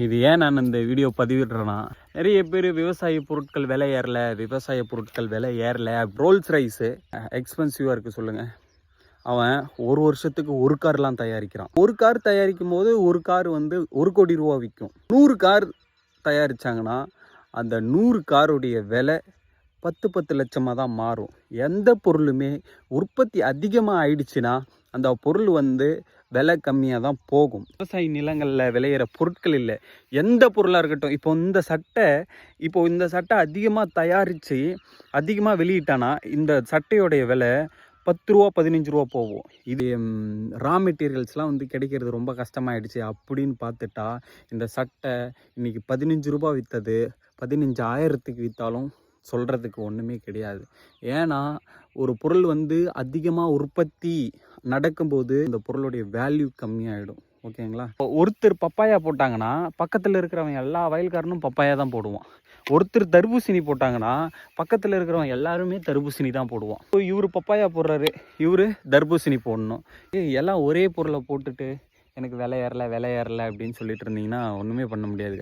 இது ஏன் நான் இந்த வீடியோ பதிவிடுறேன்னா, நிறைய பேர் விவசாய பொருட்கள் விலை ஏறல, ரோல்ஸ் ரைஸு எக்ஸ்பென்சிவாக இருக்குது சொல்லுங்கள். அவன் ஒரு வருஷத்துக்கு ஒரு கார்லாம் தயாரிக்கிறான். ஒரு கார் தயாரிக்கும் போது ஒரு கார் வந்து 1 கோடி ரூபா விற்கும். 100 கார் தயாரித்தாங்கன்னா அந்த 100 காருடைய விலை 10 லட்சமாக தான் மாறும். எந்த பொருளுமே உற்பத்தி அதிகமாக ஆயிடுச்சுன்னா அந்த பொருள் வந்து விலை கம்மியாக தான் போகும். விவசாய நிலங்களில் விளையிற பொருட்கள் இல்லை, எந்த பொருளாக இருக்கட்டும். இப்போ இந்த சட்டை அதிகமாக தயாரித்து அதிகமாக வெளியிட்டானா இந்த சட்டையோடைய விலை 10 ரூபா 15 ரூபா போகும். இது ரா மெட்டீரியல்ஸ்லாம் வந்து கிடைக்கிறது ரொம்ப கஷ்டமாயிடுச்சு அப்படின்னு பார்த்துட்டா இந்த சட்டை இன்றைக்கி 15 ரூபா விற்றது 15,000க்கு விற்றாலும் சொல்கிறதுக்கு ஒன்றுமே கிடையாது. ஏன்னா ஒரு பொருள் வந்து அதிகமாக உற்பத்தி நடக்கும்போது இந்த பொருளுடைய வேல்யூ கம்மியாகிடும். ஓகேங்களா? ஒருத்தர் பப்பாயா போட்டாங்கன்னா பக்கத்தில் இருக்கிறவன் எல்லா வயல்காரனும் பப்பாயா தான் போடுவான். ஒருத்தர் தர்பூசணி போட்டாங்கன்னா பக்கத்தில் இருக்கிறவன் எல்லாருமே தர்பூசணி தான் போடுவான். இப்போ இவர் பப்பாயா போடுறாரு, இவர் தர்பூசணி போடணும். எல்லாம் ஒரே பொருளை போட்டுட்டு எனக்கு விலை ஏறல அப்படின்னு சொல்லிட்டு இருந்தீங்கன்னா ஒன்றுமே பண்ண முடியாது.